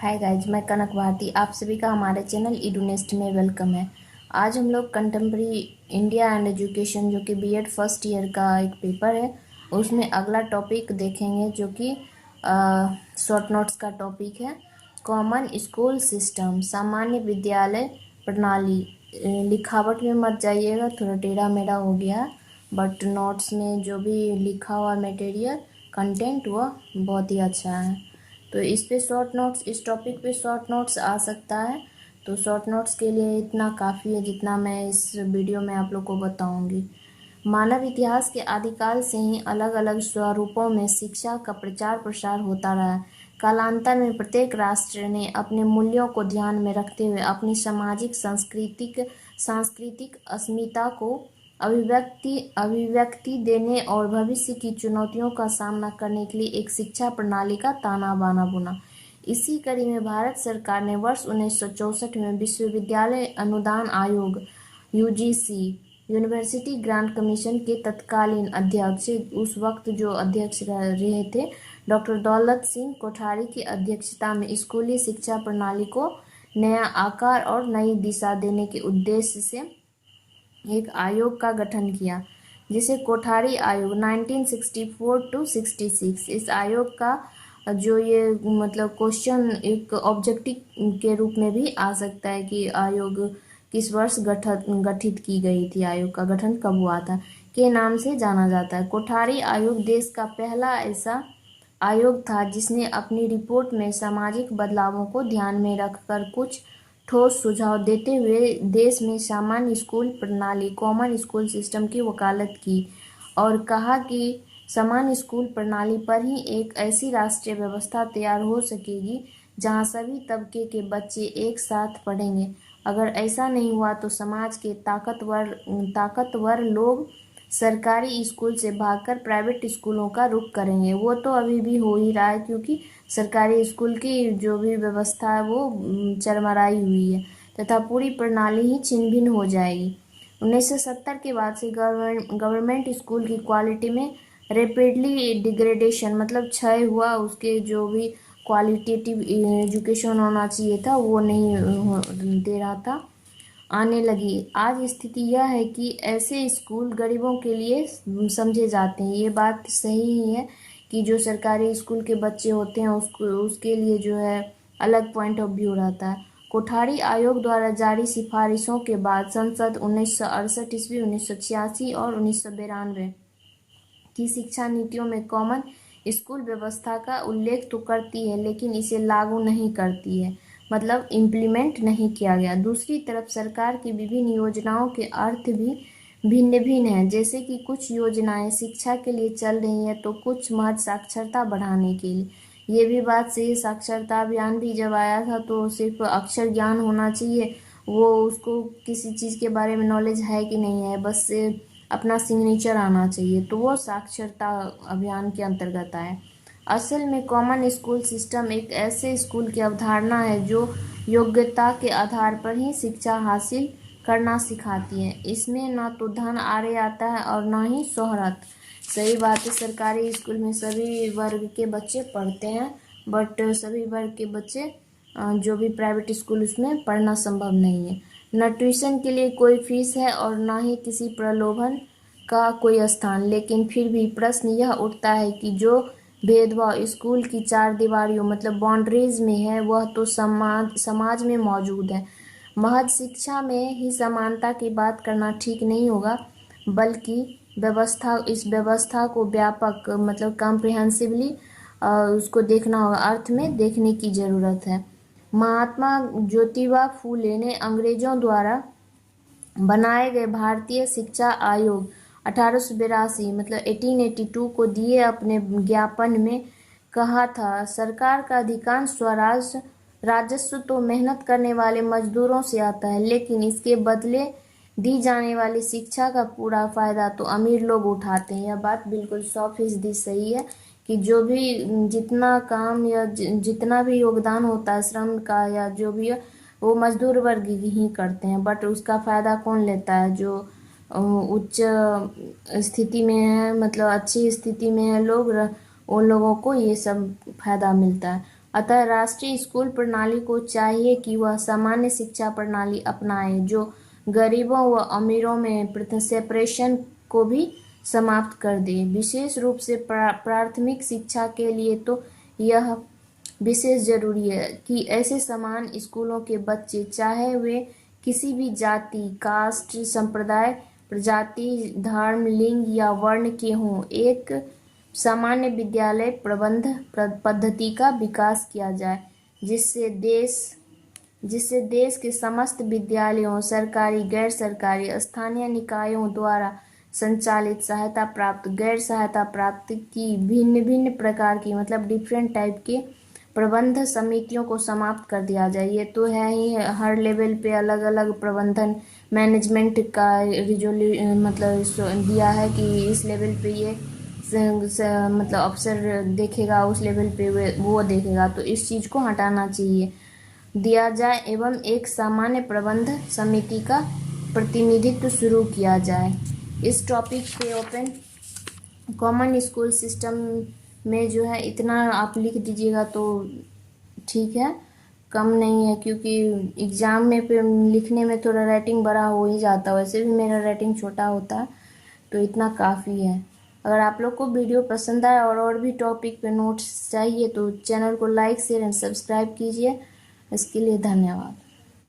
Hi guys, मैं कनक भारती। आप सभी का हमारे चैनल इडूनेस्ट में वेलकम है। आज हम लोग कंटेम्प्रेरी इंडिया एंड एजुकेशन जो कि बीएड फर्स्ट ईयर का एक पेपर है, उसमें अगला टॉपिक देखेंगे जो कि शॉर्ट नोट्स का टॉपिक है। कॉमन स्कूल सिस्टम, सामान्य विद्यालय प्रणाली। लिखावट में मत जाइएगा, थोड़ा टेढ़ा मेढ़ा हो गया, बट नोट्स में जो भी लिखा हुआ मटेरियल कंटेंट वह बहुत ही अच्छा है। तो इस पे शॉर्ट नोट्स, इस टॉपिक पे शॉर्ट नोट्स आ सकता है। तो शॉर्ट नोट्स के लिए इतना काफ़ी है जितना मैं इस वीडियो में आप लोग को बताऊंगी। मानव इतिहास के आदिकाल से ही अलग अलग स्वरूपों में शिक्षा का प्रचार प्रसार होता रहा है। कालांतर में प्रत्येक राष्ट्र ने अपने मूल्यों को ध्यान में रखते हुए अपनी सामाजिक सांस्कृतिक अस्मिता को अभिव्यक्ति देने और भविष्य की चुनौतियों का सामना करने के लिए एक शिक्षा प्रणाली का ताना बाना बुना। इसी कड़ी में भारत सरकार ने वर्ष 1964 में विश्वविद्यालय अनुदान आयोग यूजीसी, यूनिवर्सिटी ग्रांट कमीशन के तत्कालीन अध्यक्ष, उस वक्त जो अध्यक्ष रहे थे, डॉक्टर दौलत सिंह कोठारी की अध्यक्षता में स्कूली शिक्षा प्रणाली को नया आकार और नई दिशा देने के उद्देश्य से एक आयोग का गठन किया, जिसे कोठारी आयोग 1964 टू 66। इस आयोग का जो ये मतलब क्वेश्चन एक ऑब्जेक्टिव के रूप में भी आ सकता है कि आयोग किस वर्ष गठित की गई थी, आयोग का गठन कब हुआ था, के नाम से जाना जाता है। कोठारी आयोग देश का पहला ऐसा आयोग था जिसने अपनी रिपोर्ट में सामाजिक बदलावों को ध्यान में रखकर कुछ ठोस सुझाव देते हुए देश में सामान्य स्कूल प्रणाली, कॉमन स्कूल सिस्टम की वकालत की और कहा कि समान स्कूल प्रणाली पर ही एक ऐसी राष्ट्रीय व्यवस्था तैयार हो सकेगी जहां सभी तबके के बच्चे एक साथ पढ़ेंगे। अगर ऐसा नहीं हुआ तो समाज के ताकतवर लोग सरकारी स्कूल से भागकर प्राइवेट स्कूलों का रुख करेंगे। वो तो अभी भी हो ही रहा है, क्योंकि सरकारी स्कूल की जो भी व्यवस्था है वो चरमराई हुई है तथा पूरी प्रणाली ही छिन्न भिन्न हो जाएगी। 1970 के बाद से गवर्नमेंट स्कूल की क्वालिटी में रेपिडली डिग्रेडेशन, मतलब क्षय हुआ। उसके जो भी क्वालिटेटिव एजुकेशन होना चाहिए था वो नहीं दे रहा था, आने लगी। आज स्थिति यह है कि ऐसे स्कूल गरीबों के लिए समझे जाते हैं। ये बात सही ही है कि जो सरकारी स्कूल के बच्चे होते हैं उसके लिए जो है अलग पॉइंट ऑफ व्यू रहता है। कोठारी आयोग द्वारा जारी सिफारिशों के बाद संसद 1968 ईस्वी, 1986 और 1992 की शिक्षा नीतियों में कॉमन स्कूल व्यवस्था का उल्लेख तो करती है, लेकिन इसे लागू नहीं करती है, मतलब इम्प्लीमेंट नहीं किया गया। दूसरी तरफ सरकार की विभिन्न योजनाओं के अर्थ भी भिन्न भिन्न हैं, जैसे कि कुछ योजनाएं शिक्षा के लिए चल रही हैं तो कुछ महज साक्षरता बढ़ाने के लिए। ये भी बात सही, साक्षरता अभियान भी जब आया था तो सिर्फ अक्षर ज्ञान होना चाहिए, वो उसको किसी चीज़ के बारे में नॉलेज है कि नहीं है, बस अपना सिग्नेचर आना चाहिए, तो वो साक्षरता अभियान के अंतर्गत आए। असल में कॉमन स्कूल सिस्टम एक ऐसे स्कूल की अवधारणा है जो योग्यता के आधार पर ही शिक्षा हासिल करना सिखाती है। इसमें न तो धन आड़े आता है और न ही शोहरत। सही बात है, सरकारी स्कूल में सभी वर्ग के बच्चे पढ़ते हैं, बट सभी वर्ग के बच्चे जो भी प्राइवेट स्कूल उसमें पढ़ना संभव नहीं है। न ट्यूशन के लिए कोई फीस है और न ही किसी प्रलोभन का कोई स्थान। लेकिन फिर भी प्रश्न यह उठता है कि जो भेदभाव स्कूल की चार दीवारियों मतलब बाउंड्रीज में है वह तो समाज में मौजूद है। महज शिक्षा में ही समानता की बात करना ठीक नहीं होगा, बल्कि इस व्यवस्था को व्यापक मतलब कॉम्प्रिहेंसिवली उसको देखना होगा, अर्थ में देखने की ज़रूरत है। महात्मा ज्योतिबा फूले ने अंग्रेजों द्वारा बनाए गए भारतीय शिक्षा आयोग 1882 मतलब 1882 को दिए अपने ज्ञापन में कहा था, सरकार का अधिकांश राजस्व तो मेहनत करने वाले मजदूरों से आता है, लेकिन इसके बदले दी जाने वाली शिक्षा का पूरा फायदा तो अमीर लोग उठाते हैं। यह बात बिल्कुल 100% सही है कि जो भी जितना काम या जितना भी योगदान होता है श्रम का या जो भी है वो मजदूर वर्ग ही करते हैं, बट उसका फ़ायदा कौन लेता है? जो उच्च स्थिति में है, मतलब अच्छी स्थिति में है लोग, उन लोगों को ये सब फायदा मिलता है। अतः राष्ट्रीय स्कूल प्रणाली को चाहिए कि वह सामान्य शिक्षा प्रणाली अपनाए जो गरीबों व अमीरों में सेपरेशन को भी समाप्त कर दे। विशेष रूप से प्राथमिक शिक्षा के लिए तो यह विशेष जरूरी है कि ऐसे समान स्कूलों के बच्चे, चाहे वे किसी भी जाति, कास्ट, संप्रदाय, प्रजाति, धर्म, लिंग या वर्ण के हों, एक सामान्य विद्यालय प्रबंध पद्धति का विकास किया जाए जिससे देश के समस्त विद्यालयों, सरकारी, गैर सरकारी, स्थानीय निकायों द्वारा संचालित, सहायता प्राप्त, गैर सहायता प्राप्त की भिन्न भिन्न प्रकार की मतलब डिफरेंट टाइप के प्रबंध समितियों को समाप्त कर दिया जाए। ये तो है ही, हर लेवल पे अलग अलग प्रबंधन मैनेजमेंट का मतलब दिया है कि इस लेवल पे ये मतलब अफसर देखेगा, उस लेवल पे वो देखेगा, तो इस चीज़ को हटाना चाहिए, दिया जाए एवं एक सामान्य प्रबंध समिति का प्रतिनिधित्व शुरू किया जाए। इस टॉपिक पे ओपन कॉमन स्कूल सिस्टम में जो है इतना आप लिख दीजिएगा तो ठीक है, कम नहीं है, क्योंकि एग्ज़ाम में पे लिखने में थोड़ा राइटिंग बड़ा हो ही जाता है, वैसे भी मेरा राइटिंग छोटा होता है, तो इतना काफ़ी है। अगर आप लोग को वीडियो पसंद आए और भी टॉपिक पे नोट्स चाहिए तो चैनल को लाइक, शेयर एंड सब्सक्राइब कीजिए। इसके लिए धन्यवाद।